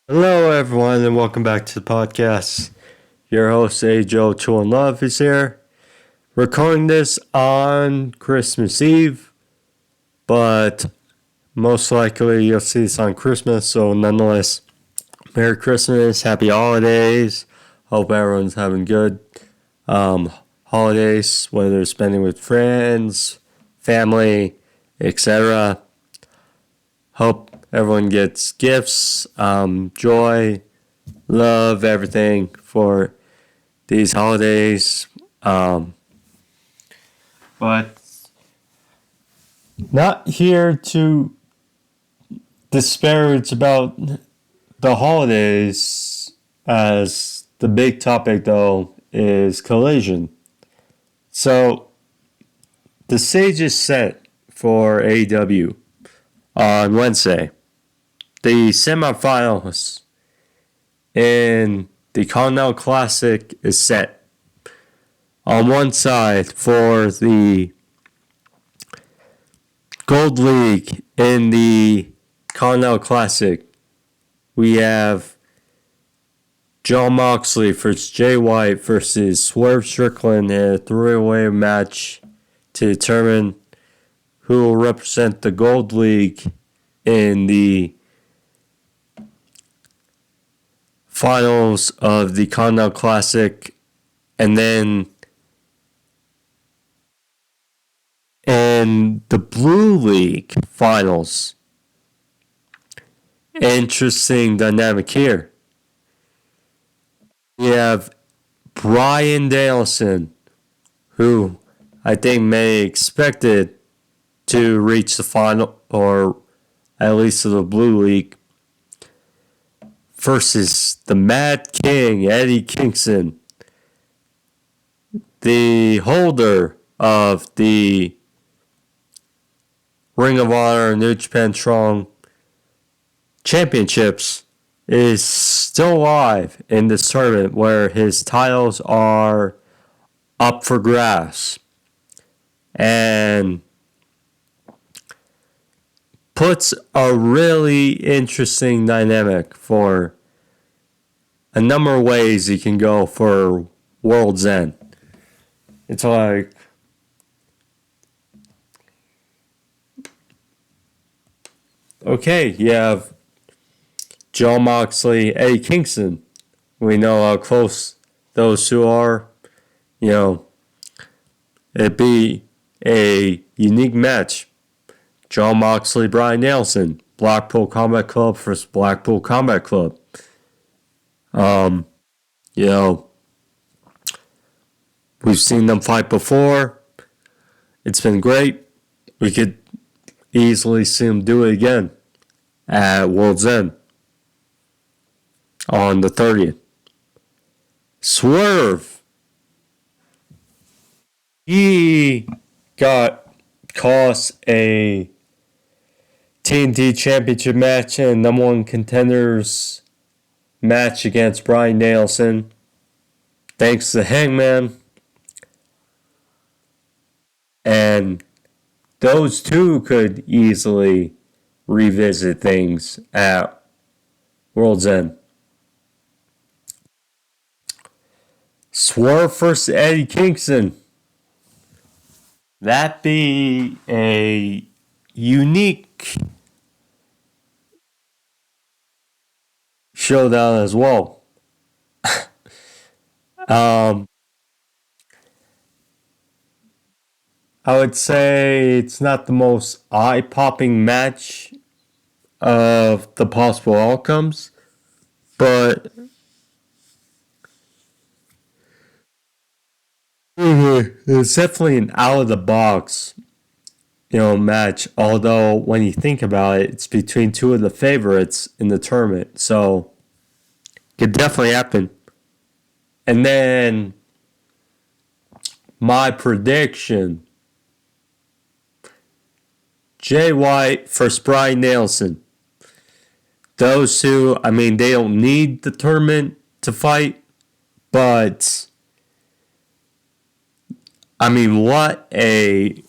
Hello, everyone, and welcome back to the podcast. Your host, Joe Chill and Love, is here. Recording this on Christmas Eve, but most likely you'll see this on Christmas. So, nonetheless, Merry Christmas, Happy Holidays. Hope everyone's having good holidays, whether they're spending with friends, family, etc. Hope everyone gets gifts, joy, love, everything for these holidays. But not here to disparage about the holidays, as the big topic, though, is Collision. So, the stage is set for AEW on Wednesday. The semifinals in the Continental Classic is set. On one side, for the Gold League in the Continental Classic, we have Jon Moxley versus Jay White versus Swerve Strickland in a three-way match to determine who will represent the Gold League in the finals of the Continental Classic. And then in the Blue League finals, interesting dynamic here. We have Bryan Danielson, who I think many expected to reach the final, or at least to the Blue League, versus the Mad King, Eddie Kingston, the holder of the Ring of Honor and New Japan Strong Championships, is still alive in this tournament where his titles are up for grabs. And puts a really interesting dynamic for a number of ways you can go for World's End. It's like, okay, you have Jon Moxley, Eddie Kingston. We know how close those two are. It'd be a unique match. Jon Moxley, Bryan Danielson, Blackpool Combat Club versus Blackpool Combat Club. We've seen them fight before. It's been great. We could easily see them do it again at World's End on the 30th. Swerve. He cost a TNT Championship match and number one contenders match against Bryan Danielson, thanks to Hangman. And those two could easily revisit things at World's End. Swerve versus Eddie Kingston. That'd be a unique showdown as well. I would say it's not the most eye-popping match of the possible outcomes, but it's definitely an out-of-the-box, match. Although when you think about it, it's between two of the favorites in the tournament, so it could definitely happen. And then my prediction: Jay White versus Bryan Danielson. Those two, they don't need the tournament to fight, but what a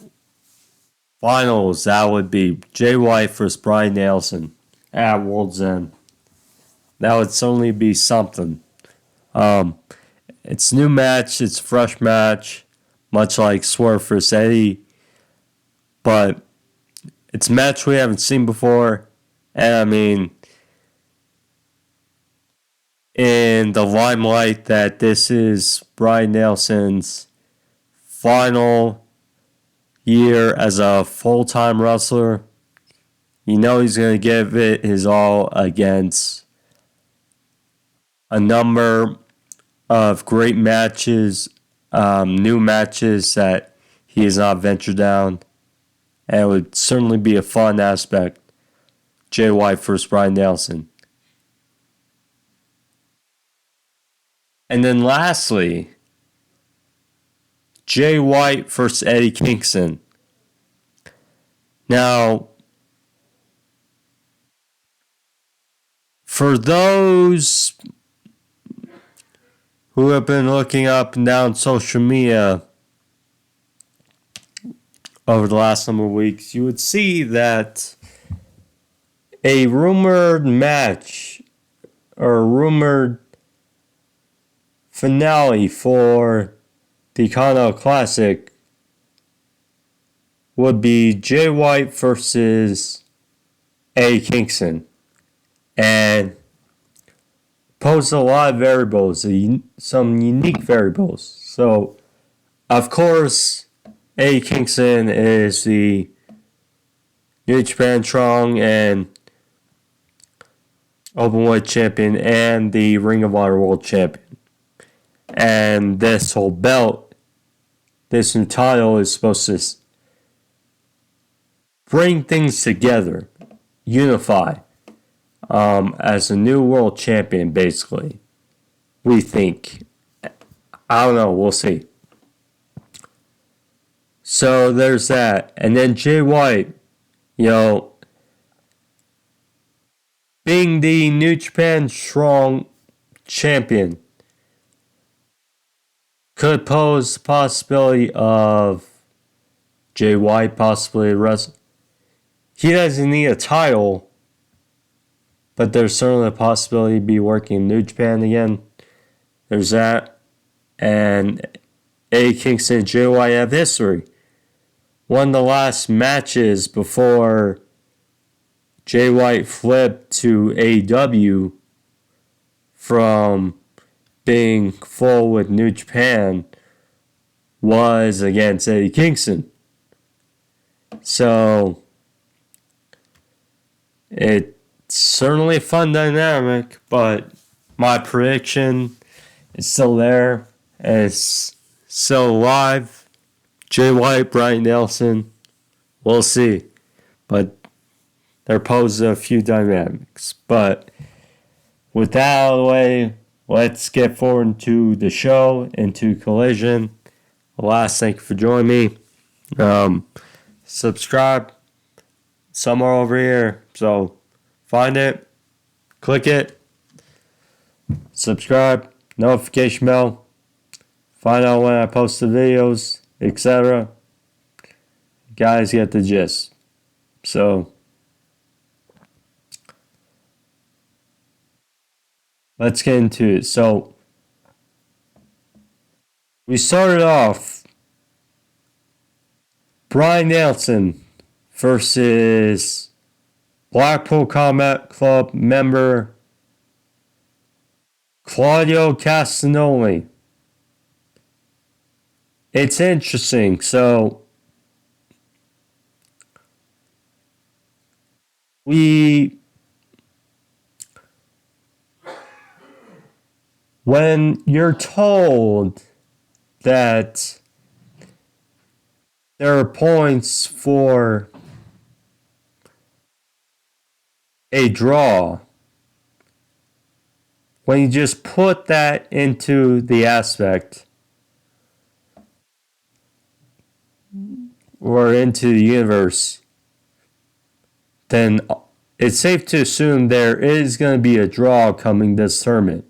finals that would be. Jay White versus Bryan Danielson at World's End. that would certainly be something. It's a new match, it's a fresh match, much like Swerve vs. Eddie, but it's a match we haven't seen before, and I mean, in the limelight that this is Bryan Danielson's final year as a full-time wrestler, you know he's going to give it his all against a number of great matches, new matches that he has not ventured down. And it would certainly be a fun aspect. Jay White versus Bryan Danielson. And then lastly, Jay White versus Eddie Kingston. Now, for those who have been looking up and down social media over the last number of weeks, you would see that a rumored match or a rumored finale for the Continental Classic would be Jay White versus Eddie Kingston. And posed a lot of variables, some unique variables. So, of course, Eddie Kingston is the New Japan Strong and Openweight Champion and the Ring of Honor World Champion. And this whole belt, this new title is supposed to bring things together, unify, as a new world champion, basically. We think. I don't know, we'll see. So there's that. And then Jay White, being the New Japan Strong champion could pose the possibility of Jay White possibly wrestling. He doesn't need a title, but there's certainly a possibility to be working in New Japan again. There's that. And Eddie Kingston and Jay White have history. One of the last matches before Jay White flipped to AEW from being full with New Japan was against Eddie Kingston. So, it's certainly a fun dynamic, but my prediction is still there. And it's still alive. Jay White, Bryan Danielson. We'll see. But there poses a few dynamics. But with that out of the way, let's get forward to the show, into Collision. Last, thank you for joining me. Subscribe somewhere over here. So find it, click it, subscribe, notification bell, find out when I post the videos, etc. Guys get the gist. So let's get into it. So we started off Bryan Danielson versus Blackpool Combat Club member Claudio Castagnoli. It's interesting. So when you're told that there are points for a draw, when you just put that into the aspect or into the universe, then it's safe to assume there is going to be a draw coming this tournament.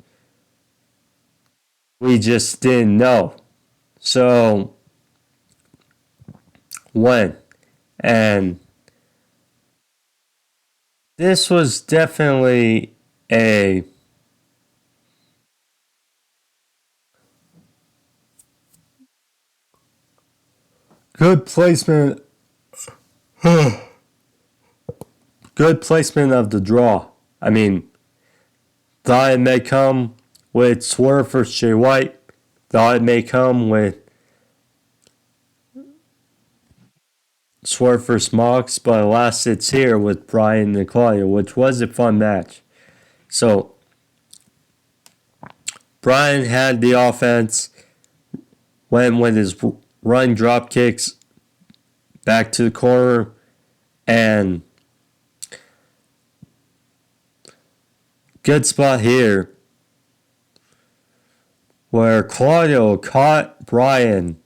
We just didn't know. So, when? And this was definitely a Good placement. Good placement of the draw. I mean, thought it may come with Swerve versus Jay White. Thought it may come with Swerve versus Mox, but alas, it's here with Bryan and Claudio, which was a fun match. So, Bryan had the offense, went with his run drop kicks back to the corner, and good spot here where Claudio caught Bryan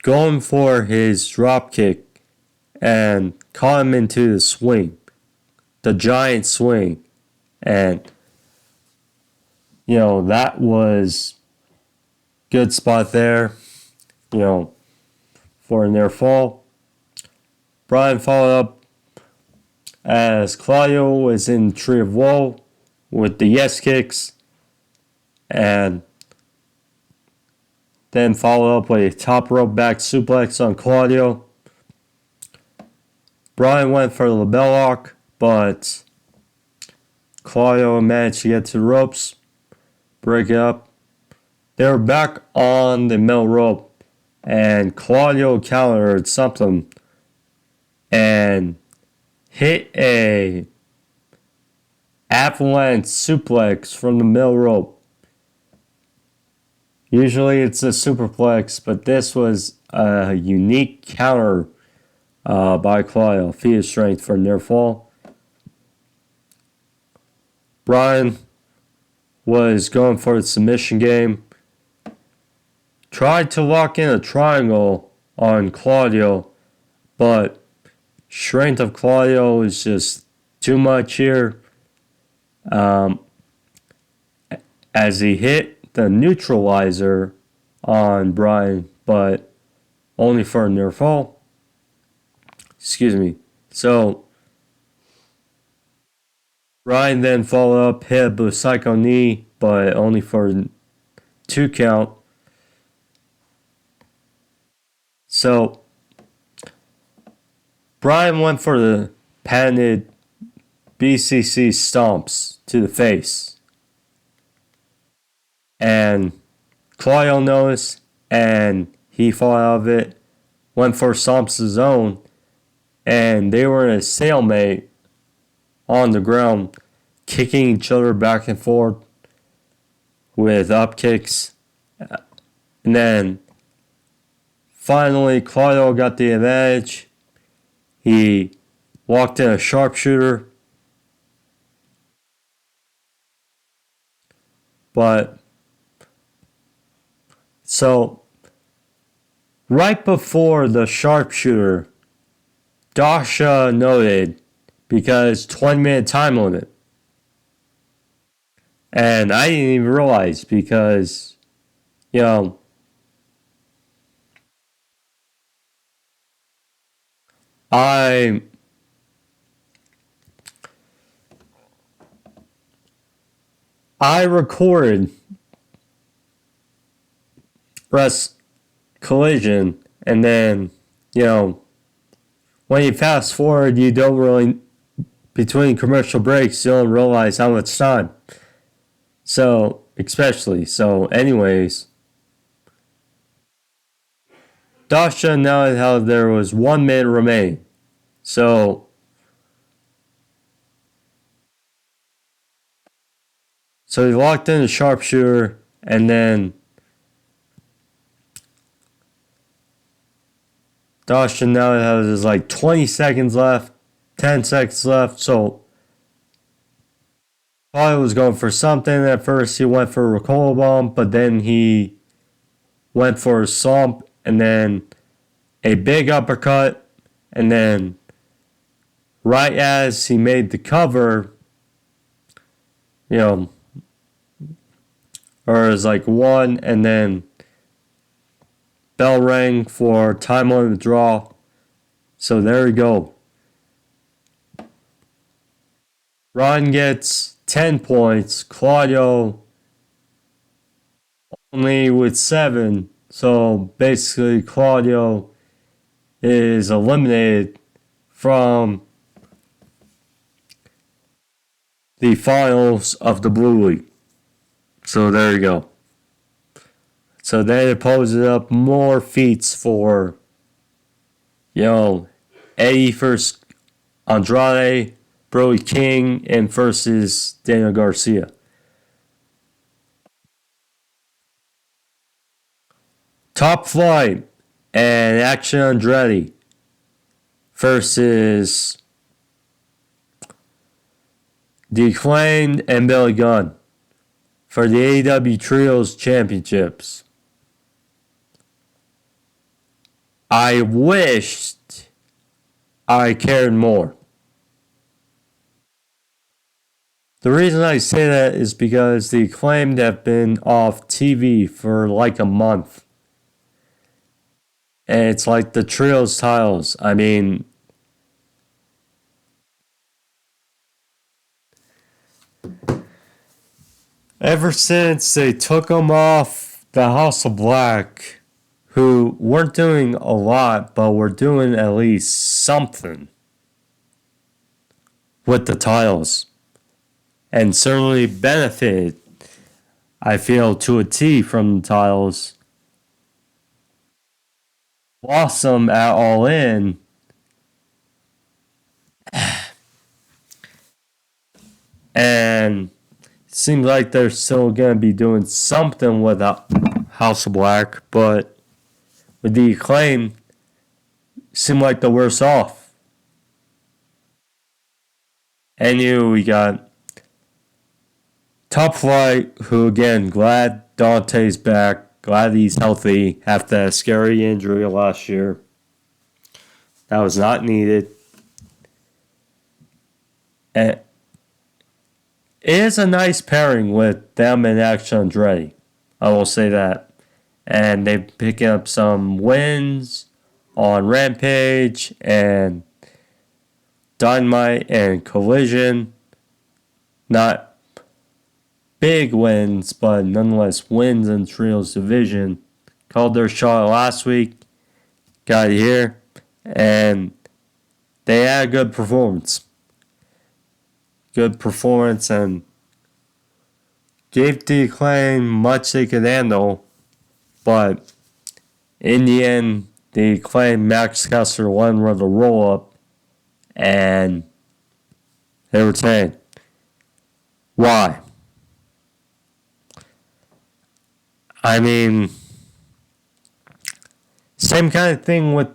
going for his drop kick and caught him into the swing, the giant swing. And, that was good spot there, for a near fall. Bryan followed up as Claudio was in Tree of Woe with the yes kicks, and then followed up with a top rope back suplex on Claudio. Bryan went for the label lock, but Claudio managed to get to the ropes, break it up. They were back on the middle rope, and Claudio countered something and hit a avalanche suplex from the middle rope. Usually it's a superplex, but this was a unique counter by Claudio. Feat of strength for a near fall. Bryan was going for the submission game. Tried to lock in a triangle on Claudio, but strength of Claudio is just too much here. As he hit the neutralizer on Bryan, but only for a near fall. Excuse me. So, Bryan then followed up, hit a psycho knee, but only for 2 count. So, Bryan went for the patented BCC stomps to the face. And Claudio noticed, and he fought out of it, went for stomps of his own, and they were in a stalemate on the ground, kicking each other back and forth with up kicks. And then finally, Claudio got the advantage. He walked in a sharpshooter, but so right before the sharpshooter, Dasha noted, because 20-minute time limit. And I didn't even realize because, I recorded Collision, and then, when you fast forward, you don't really, between commercial breaks, you don't realize how much time. So, anyways, Dasha noted how there was 1 minute remaining. So he locked in a sharpshooter, and then Dasha noted how there's like 20 seconds left, 10 seconds left. So Claudio was going for something. At first, he went for a recoil bomb, but then he went for a stomp, and then a big uppercut, and then right as he made the cover, or it was like 1, and then bell rang for time on the draw. So there we go. Ron gets 10 points. Claudio only with 7. So basically, Claudio is eliminated from the finals of the Blue League. So there you go. So then it poses up more feats for, Eddie versus Andrade, Brody King, and versus Daniel Garcia. Top Flight and Action Andretti versus the Acclaimed and Billy Gunn for the AEW Trios Championships. I wished I cared more. The reason I say that is because the Acclaimed have been off TV for like a month. And it's like the Trios titles. I mean, ever since they took them off the House of Black, who weren't doing a lot, but were doing at least something with the titles. And certainly benefited, I feel, to a T from the titles. Lost them at All In. And it seems like they're still going to be doing something with the House of Black, but with the Acclaim, seem like the worse off. And we got Top Flight, who again, glad Dante's back, glad he's healthy after that scary injury last year. That was not needed. And it is a nice pairing with them and Action Andretti. I will say that. And they're picking up some wins on Rampage and Dynamite and Collision. Not big wins, but nonetheless wins in Trios Division. Called their shot last week. Got it here. And they had a good performance. Good performance and gave the Acclaim much they could handle. But in the end, the Acclaim Max Caster won with a roll up. And they were saying, why? I mean, same kind of thing with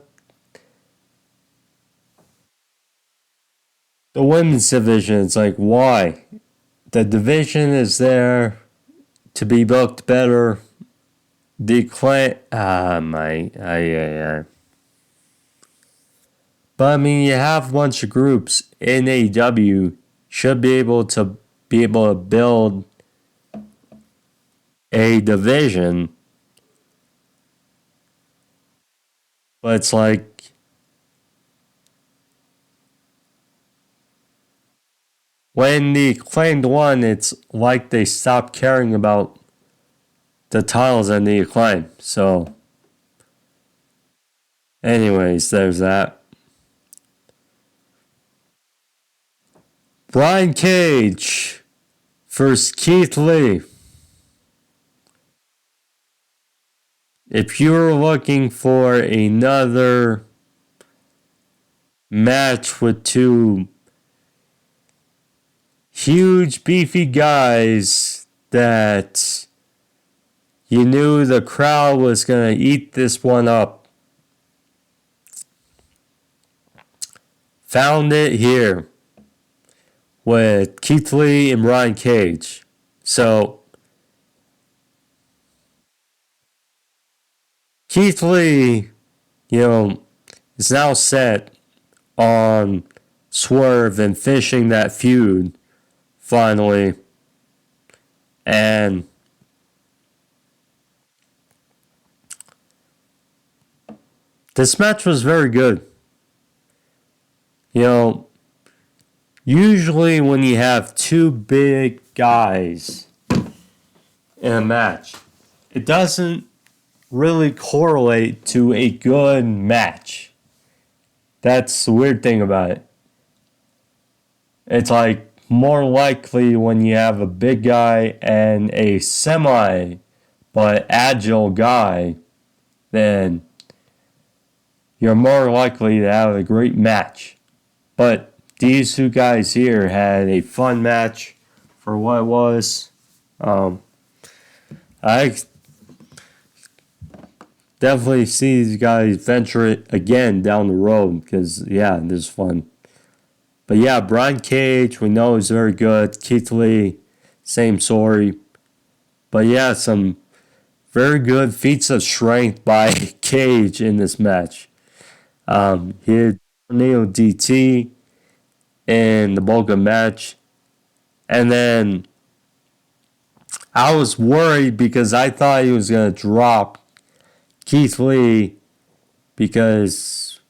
the women's division. It's like, why? The division is there to be booked better. The Acclaim, But I mean, you have a bunch of groups in AEW should be able to build a division. But it's like when the Acclaimed won, it's like they stopped caring about the titles and the Acclaim. So, anyways, there's that. Brian Cage versus Keith Lee. If you're looking for another match with two huge, beefy guys that you knew the crowd was going to eat this one up, found it here with Keith Lee and Brian Cage. So, Keith Lee, is now set on Swerve and finishing that feud finally. And this match was very good. Usually when you have two big guys in a match, it doesn't really correlate to a good match. That's the weird thing about it. It's like more likely when you have a big guy and a semi but agile guy, then you're more likely to have a great match. But these two guys here had a fun match for what it was. I definitely see these guys venture it again down the road because, yeah, this is fun. But yeah, Brian Cage, we know is very good. Keith Lee, same story. But yeah, some very good feats of strength by Cage in this match. He had tornado DT in the bulk of the match. And then I was worried because I thought he was going to drop Keith Lee because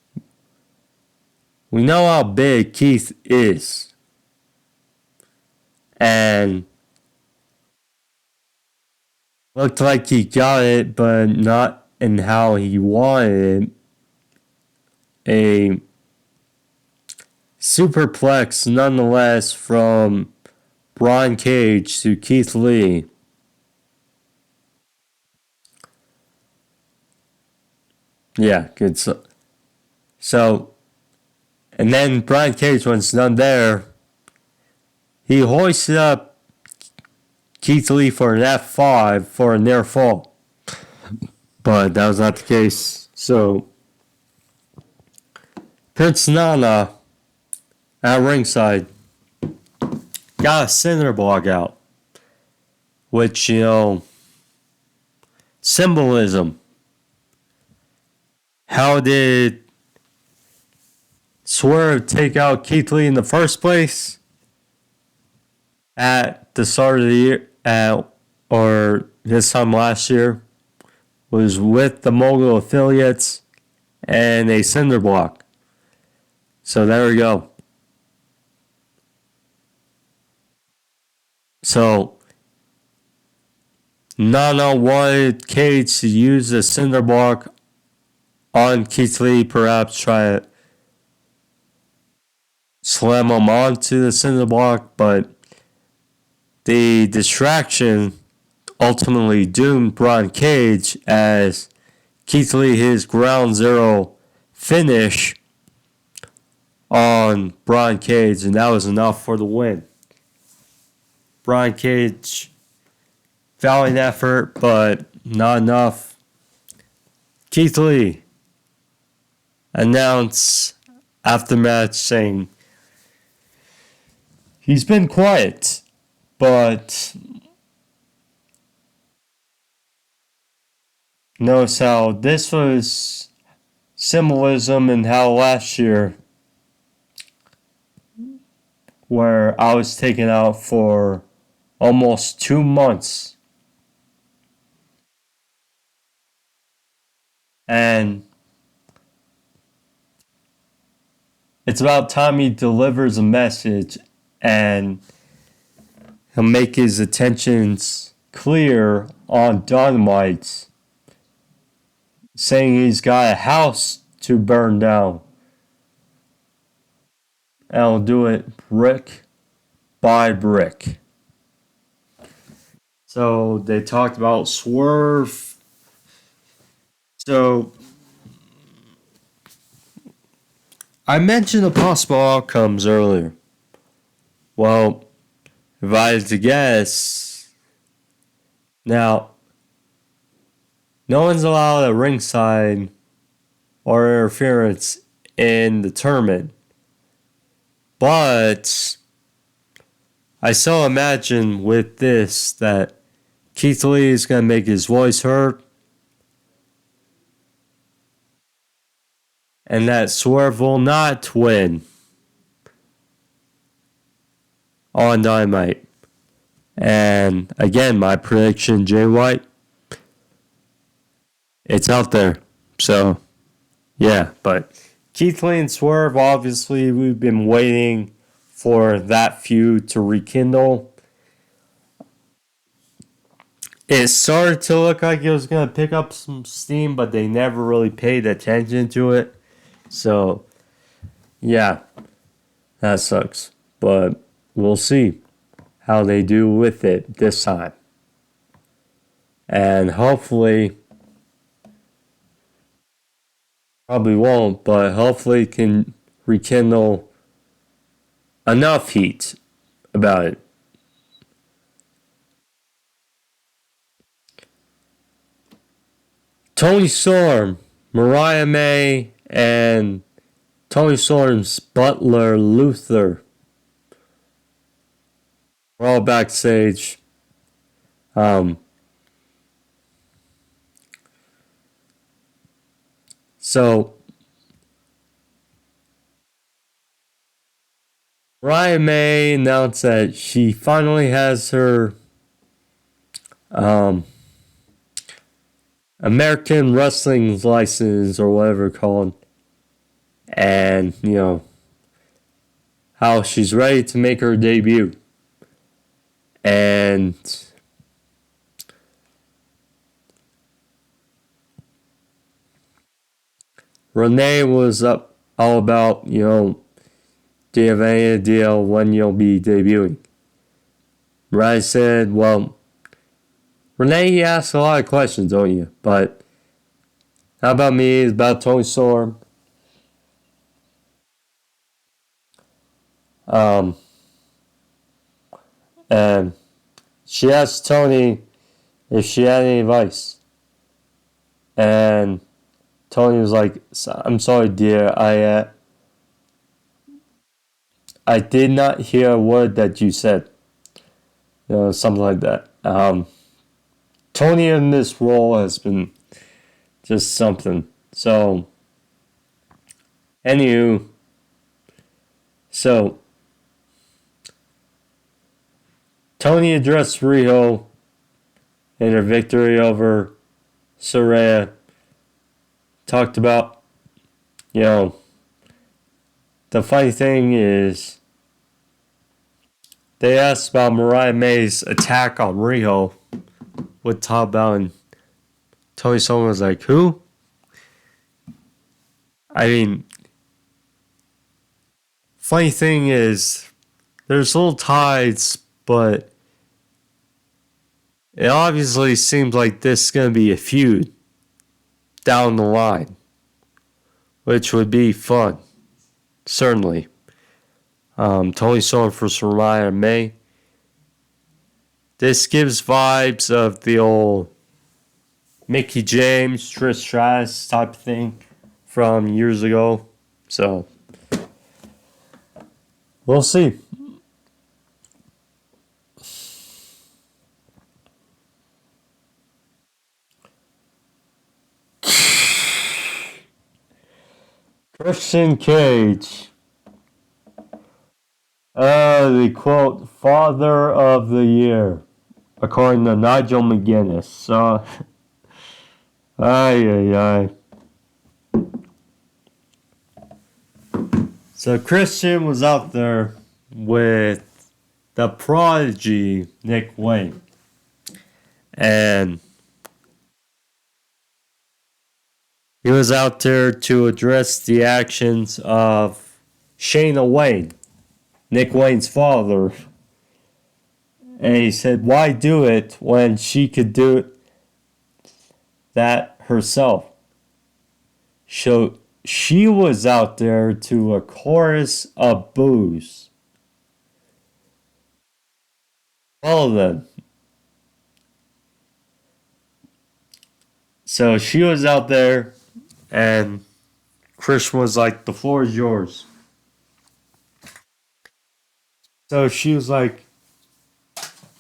we know how big Keith is. And looked like he got it, but not in how he wanted it. A superplex, nonetheless, from Brian Cage to Keith Lee. Yeah, good. So, and then Brian Cage, when it's done there, he hoisted up Keith Lee for an F5 for a near fall. But that was not the case. So, Prince Nana at ringside got a cinder block out. Which, symbolism. How did Swerve take out Keith Lee in the first place? At the start of the year, or this time last year, was with the Mogul affiliates and a cinder block. So there we go. So Nana wanted Cage to use the cinder block on Keith Lee, perhaps try to slam him onto the cinder block, but the distraction ultimately doomed Brian Cage as Keith Lee his ground zero finish on Brian Cage, and that was enough for the win. Brian Cage, valiant effort, but not enough. Keith Lee announced after match saying he's been quiet, but notice how this was symbolism and how last year where I was taken out for almost 2 months. And it's about time he delivers a message and he'll make his intentions clear on Dynamite, saying he's got a house to burn down. And I'll do it brick by brick. So they talked about Swerve. So I mentioned the possible outcomes earlier. Well, if I had to guess, now, no one's allowed at ringside or interference in the tournament. But I still imagine with this that Keith Lee is going to make his voice heard. And that Swerve will not win on Dynamite. And again, my prediction, Jay White, it's out there. So, yeah, but Keith Lee and Swerve, obviously, we've been waiting for that feud to rekindle. it started to look like it was going to pick up some steam, but they never really paid attention to it. So, yeah, that sucks. But we'll see how they do with it this time. And hopefully, probably won't, but hopefully can rekindle enough heat about it. Tony Storm, Mariah May, and Tony Storm's butler, Luther, we're all backstage. So, Mariah May announced that she finally has her American Wrestling license or whatever it's called. And, how she's ready to make her debut. And Renee was up all about, do you have any idea when you'll be debuting? Mariah said, well, Renee, you ask a lot of questions, don't you? But how about me? It's about Tony Storm. And she asked Tony if she had any advice. And Tony was like, I'm sorry, dear. I did not hear a word that you said. Something like that. Tony in this role has been just something. So, anywho, Tony addressed Riho in her victory over Saraya. Talked about, the funny thing is, they asked about Mariah May's attack on Riho with Top Bell, and Tony Storm was like, who? I mean, funny thing is, there's little ties, but it obviously seems like this is going to be a feud down the line, which would be fun, certainly. Tony Storm versus Mariah May. This gives vibes of the old Mickie James, Trish Stratus type of thing from years ago. So, we'll see. Christian Cage. The quote, Father of the Year, according to Nigel McGuinness. So, So Christian was out there with the prodigy Nick Wayne. And he was out there to address the actions of Shayna Wayne, Nick Wayne's father. And he said, why do it when she could do that herself? So she was out there to a chorus of boos. All of them. So she was out there, and Christian was like, the floor is yours. So she was like,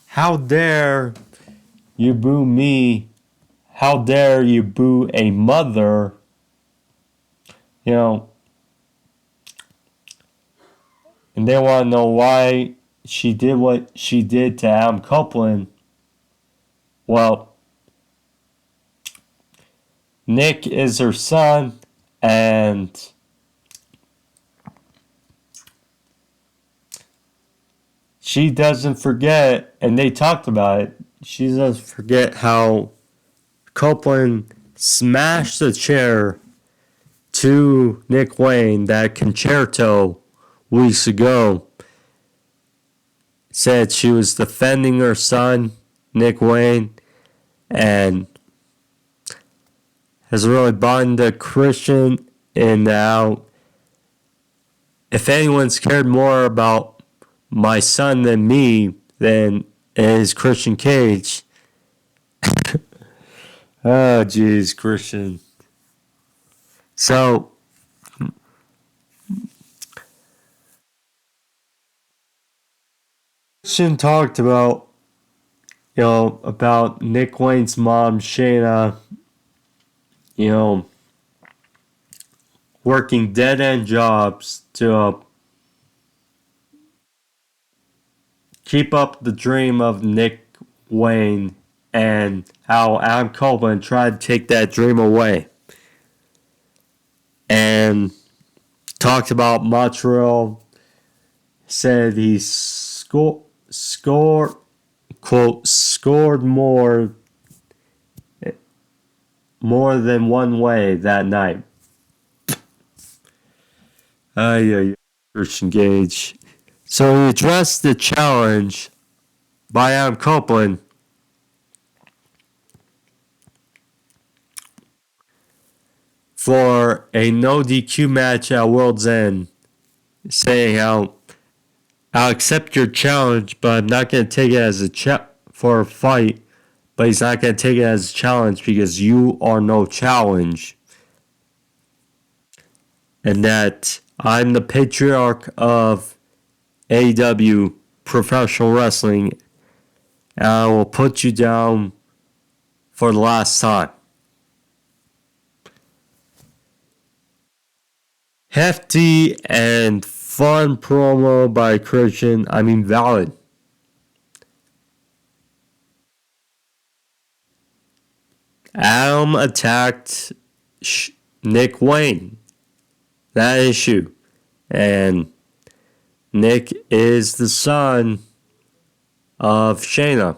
how dare you boo me? How dare you boo a mother? And they want to know why she did what she did to Adam Copeland. Well, Nick is her son, and she doesn't forget, and they talked about it. she doesn't forget how Copeland smashed the chair to Nick Wayne, that concerto weeks ago. Said she was defending her son, Nick Wayne, and has really bought the Christian. And now, if anyone's cared more about my son than me, then is Christian Cage. Oh, jeez, Christian. So, Christian talked about, about Nick Wayne's mom, Shayna, working dead-end jobs to keep up the dream of Nick Wayne, and how Adam Copeland tried to take that dream away. And talked about Montreal, said he scored more than one way that night. Christian Gage. So he addressed the challenge by Adam Copeland for a no DQ match at World's End, saying how I'll accept your challenge, but I'm not going to take it as for a fight. But he's not going to take it as a challenge because you are no challenge. And that I'm the patriarch of AEW professional wrestling, and I will put you down for the last time. Hefty and fun promo by Christian. I mean, valid. Adam attacked Nick Wayne. That issue. And Nick is the son of Shayna.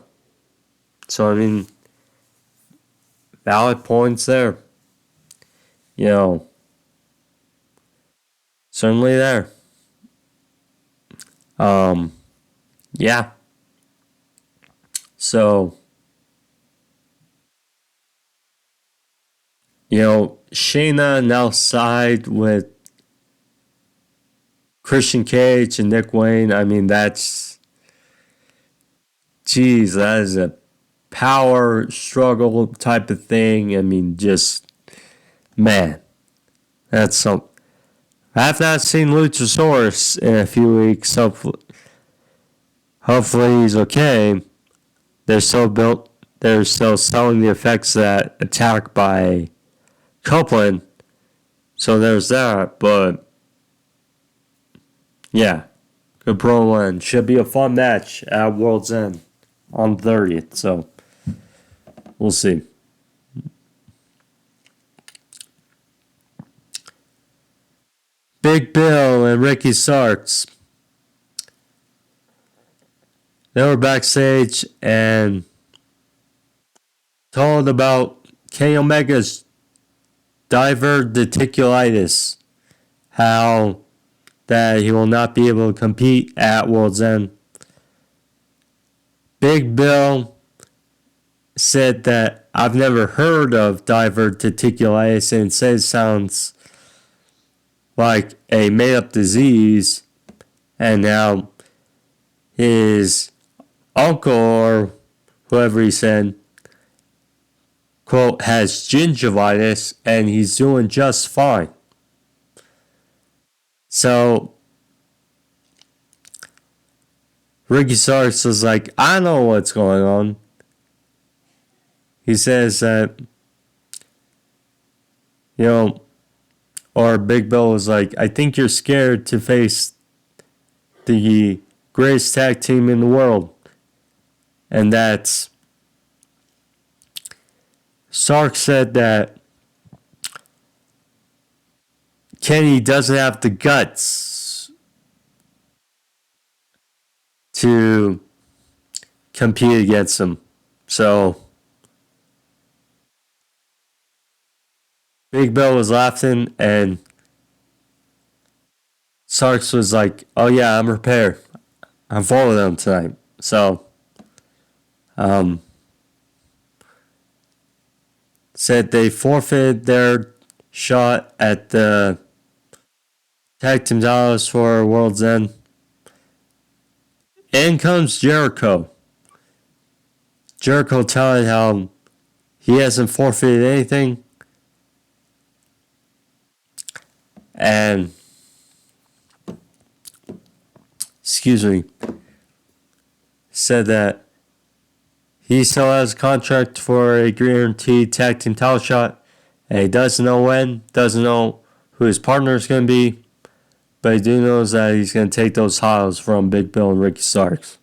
So, I mean, valid points there. Certainly there. Yeah. So, Shayna now side with Christian Cage and Nick Wayne. I mean, that is a power struggle type of thing. I mean, man, that's some. I have not seen Luchasaurus in a few weeks. Hopefully he's okay. They're still selling the effects of that attack by Copeland. So there's that. But yeah, good promo and should be a fun match at World's End on the 30th. So we'll see. Big Bill and Ricky Starks. They were backstage and told about Kenny Omega's diverticulitis. How that he will not be able to compete at World's End. Big Bill said that I've never heard of diverticulitis and says it sounds like a made-up disease, and now his uncle or whoever he said, quote, has gingivitis and he's doing just fine. So Ricky Starks was like, I know what's going on. He says that, or Big Bill was like, I think you're scared to face the greatest tag team in the world. And that's Stark said that Kenny doesn't have the guts to compete against him. So Big Bill was laughing, and Sarks was like, "Oh yeah, I'm prepared. I'm following them tonight." So, said they forfeited their shot at the tag team titles for World's End. In comes Jericho. Jericho telling how he hasn't forfeited anything. And, said that he still has a contract for a guaranteed tag team title shot. And he doesn't know when, doesn't know who his partner is going to be. But he do knows that he's going to take those titles from Big Bill and Ricky Starks.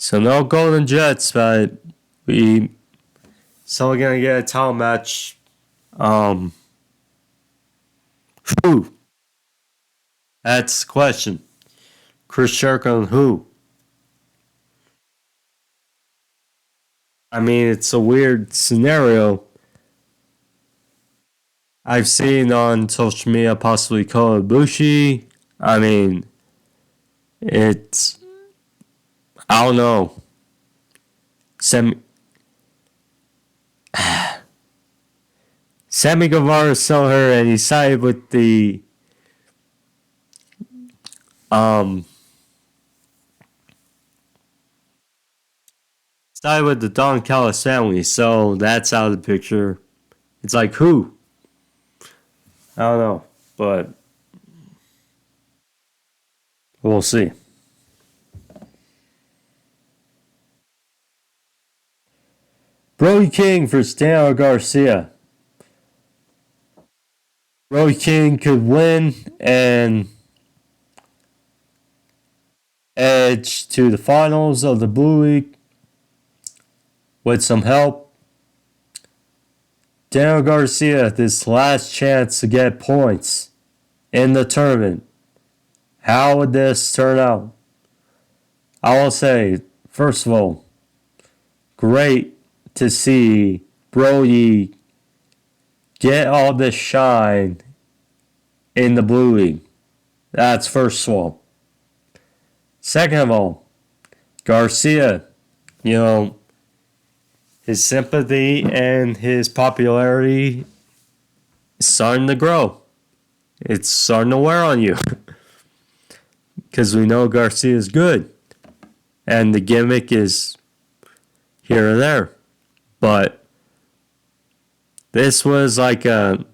So no Golden Jets, but we still going to get a title match. Who? That's the question. Chris Jericho and who? I mean, it's a weird scenario. I've seen on social media possibly Kota Ibushi. I mean, it's... I don't know. Sammy Guevara saw her and he sided with the Don Callis family, so that's out of the picture. It's like who? I don't know, but we'll see. Brody King versus Daniel Garcia. Brody King could win and edge to the finals of the Blue League with some help. Daniel Garcia, this last chance to get points in the tournament. How would this turn out? I will say, first of all, great to see Brody get all this shine in the Blue League. That's first of all. Second of all, Garcia, his sympathy and his popularity is starting to grow. It's starting to wear on you. Because we know Garcia is good. And the gimmick is here and there. But this was like a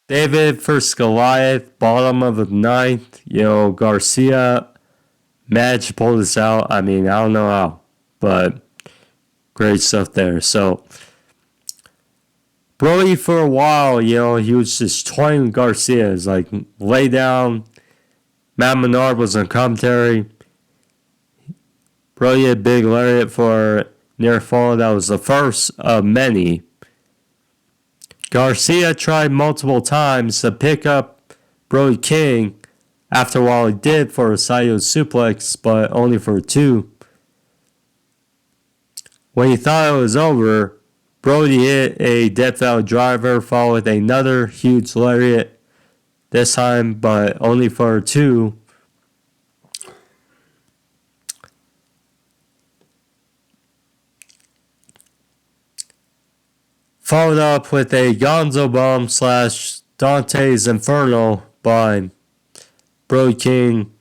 David versus Goliath, bottom of the ninth. Garcia managed to pull this out. I mean, I don't know how. But great stuff there. So, Brody for a while, he was just toying Garcia. It's like, lay down. Matt Menard was on commentary. Brody had a big lariat for near fall. That was the first of many. Garcia tried multiple times to pick up Brody King. After a while, he did for a Sayo suplex, but only for two. When he thought it was over, Brody hit a Death Valley driver, followed with another huge lariat. This time, but only for two. Followed up with a Gonzo Bomb / Dante's Inferno by Brody King,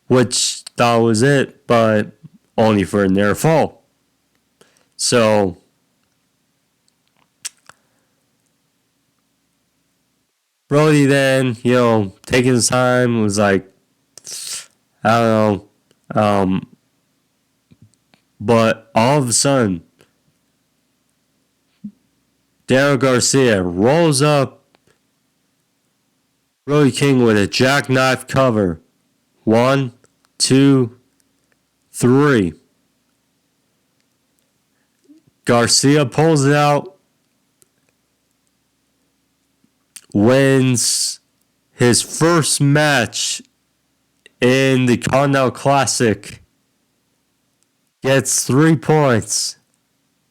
which that was it, but only for a near fall. So, Brody then, taking his time, was like, I don't know. But all of a sudden, Daniel Garcia rolls up Brody King with a jackknife cover. 1, 2, 3. Garcia pulls it out. Wins his first match in the Continental Classic gets 3 points,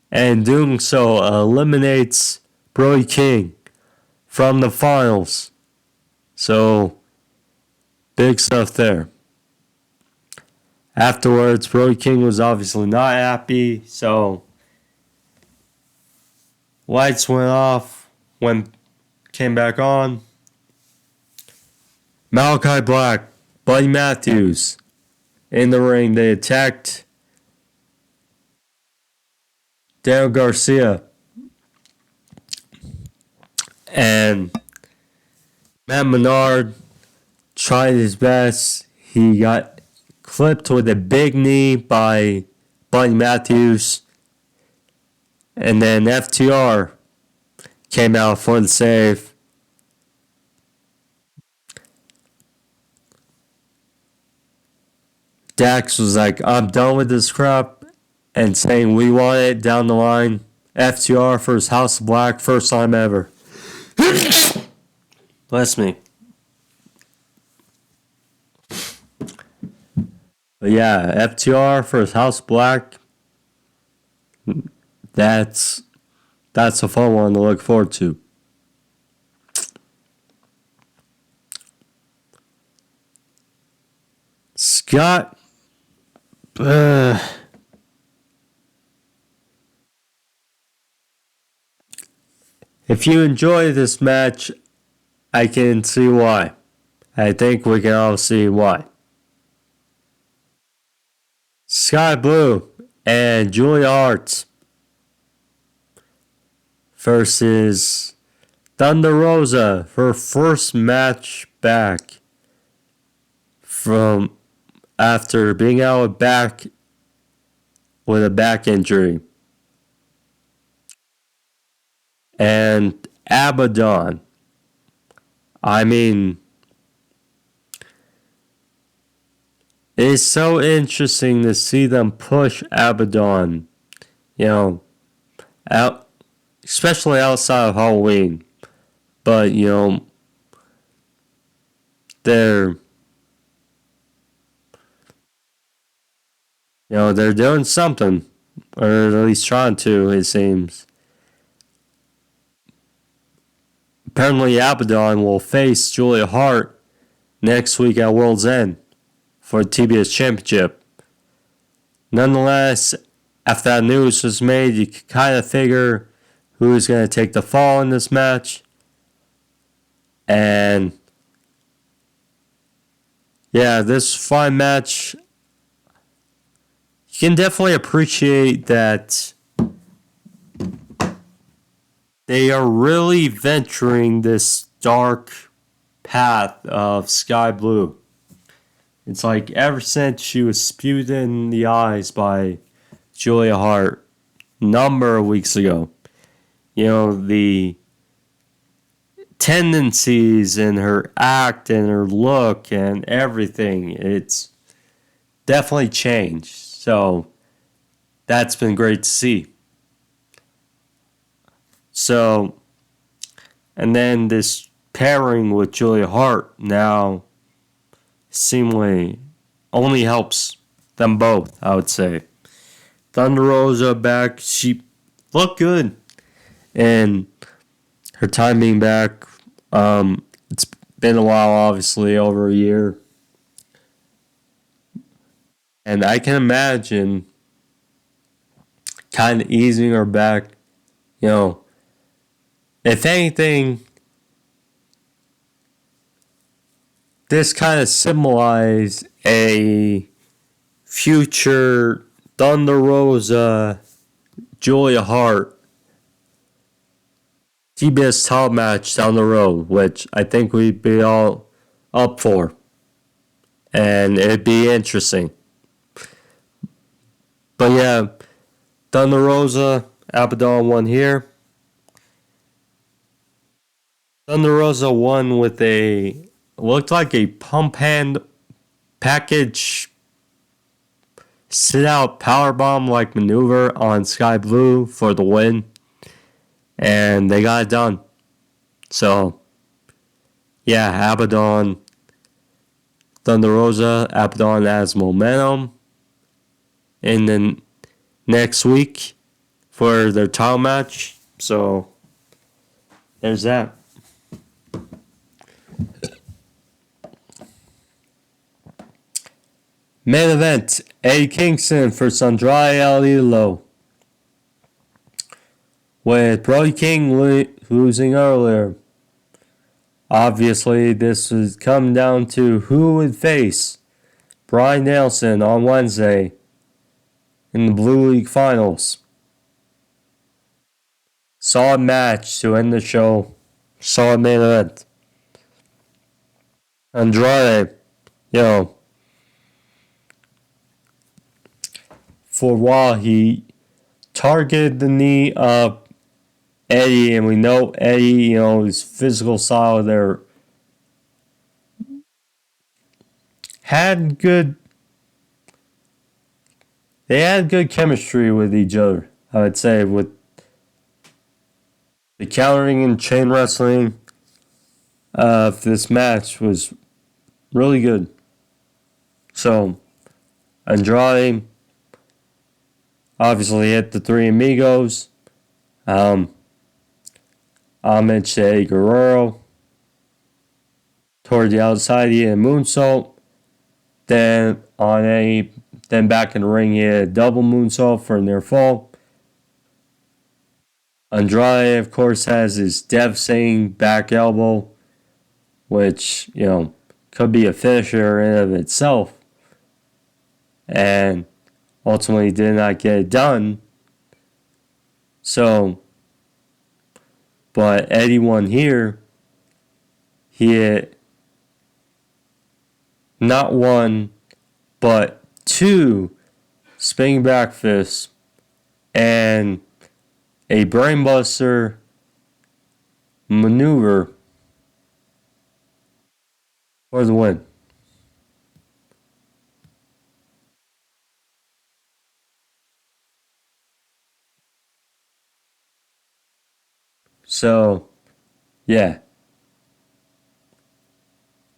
and doing so eliminates Brody King from the finals. So, big stuff there. Afterwards, Brody King was obviously not happy, so lights went off, came back on. Malachi Black, Buddy Matthews in the ring. They attacked Daniel Garcia. And Matt Menard tried his best. He got clipped with a big knee by Buddy Matthews. And then FTR came out for the save. Dax was like, I'm done with this crap, and saying we want it down the line. FTR for his House of Black, first time ever. Bless me. But yeah, FTR for his House of Black. That's a fun one to look forward to. Scott. If you enjoy this match, I can see why. I think we can all see why. Skye Blue and Julia Hart versus Thunder Rosa, her first match back from after being out with a back injury. And Abadon. I mean, it's so interesting to see them push Abadon, out, especially outside of Halloween. But, they're doing something, or at least trying to, it seems. Apparently, Abadon will face Julia Hart next week at World's End for the TBS Championship. Nonetheless, after that news was made, you could kind of figure who's going to take the fall in this match. And yeah, this fine match, you can definitely appreciate that they are really venturing this dark path of Skye Blue. It's like ever since she was spewed in the eyes by Julia Hart a number of weeks ago, the tendencies in her act and her look and everything, it's definitely changed. So that's been great to see. So, and then this pairing with Julia Hart now seemingly only helps them both, I would say. Thunder Rosa back, she looked good. And her time being back, it's been a while, obviously, over a year. And I can imagine kind of easing her back, if anything, this kind of symbolized a future Thunder Rosa, Julia Hart TBS top match down the road, which I think we'd be all up for. And it'd be interesting. But yeah, Thunder Rosa, Abadon won here. Thunder Rosa won with looked like a pump hand package sit out powerbomb like maneuver on Skye Blue for the win. And they got it done. So, yeah, Abadon, Thunder Rosa, Abadon has momentum in the next week for their title match. So there's that. Main event, Eddie Kingston versus Andrade Idolo. With Brody King losing earlier. Obviously, this was come down to who would face Bryan Danielson on Wednesday in the Blue League Finals. Solid match to end the show. Solid main event. Andrade, for a while he targeted the knee of Eddie, and we know Eddie, his physical style there had good. They had good chemistry with each other, I would say, with the countering and chain wrestling of this match was really good. So, Andrade obviously hit the Three Amigos. Homage to Eddie Guerrero. Toward the outside, he hit a moonsault. Then back in the ring, he hit a double moonsault for a near fall. Andrade, of course, has his devastating back elbow, which, could be a finisher in and of itself. And ultimately did not get it done. So, but Eddie won here. He hit not one, but two spinning back fists and a brainbuster maneuver for the win. So, yeah.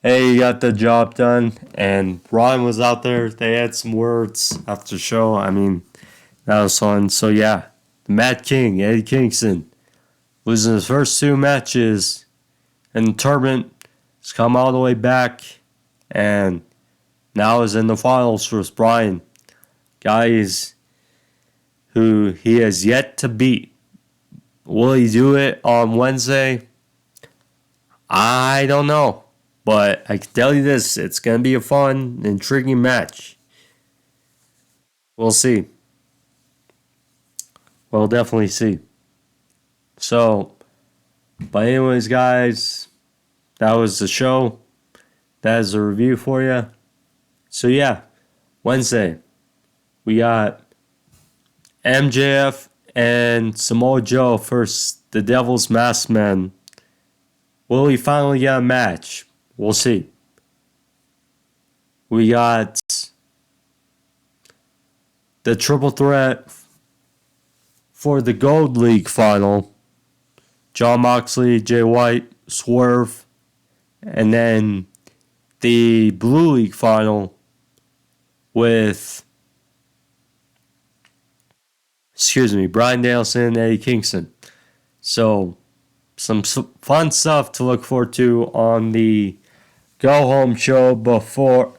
Eddie got the job done, and Bryan was out there. They had some words after the show. I mean, that was fun. So, yeah, the Mad King, Eddie Kingston, losing his first two matches in the tournament. He's come all the way back, and now is in the finals versus Bryan. Guys who he has yet to beat. Will he do it on Wednesday? I don't know. But I can tell you this, it's going to be a fun, intriguing match. We'll see. We'll definitely see. So, but anyways, guys, that was the show. That is a review for you. So, yeah, Wednesday, we got MJF and Samoa Joe versus the Devil's Masked Man. Will he finally get a match? We'll see. We got the triple threat for the Gold League final. Jon Moxley, Jay White, Swerve. And then the Blue League final with, Bryan Danielson and Eddie Kingston. So, some fun stuff to look forward to on the Go Home show before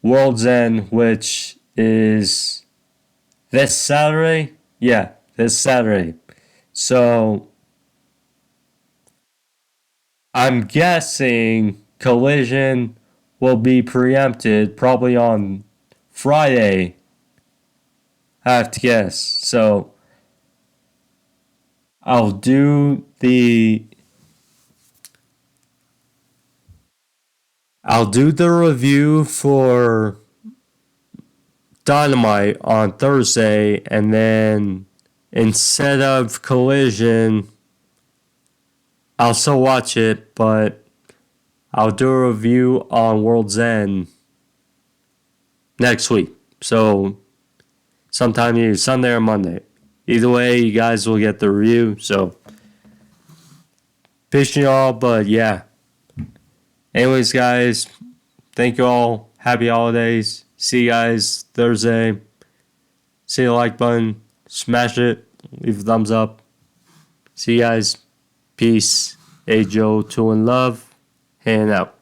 World's End, which is this Saturday. Yeah, this Saturday. So, I'm guessing Collision will be preempted probably on Friday. I have to guess. So, I'll do the review for Dynamite on Thursday, and then instead of Collision, I'll still watch it, but I'll do a review on World's End next week. So, sometime either Sunday or Monday. Either way, you guys will get the review. So, peace to y'all, but yeah. Anyways, guys, thank you all. Happy holidays. See you guys Thursday. See the like button. Smash it. Leave a thumbs up. See you guys. Peace. Hey Joe, 2 in love. Hand out.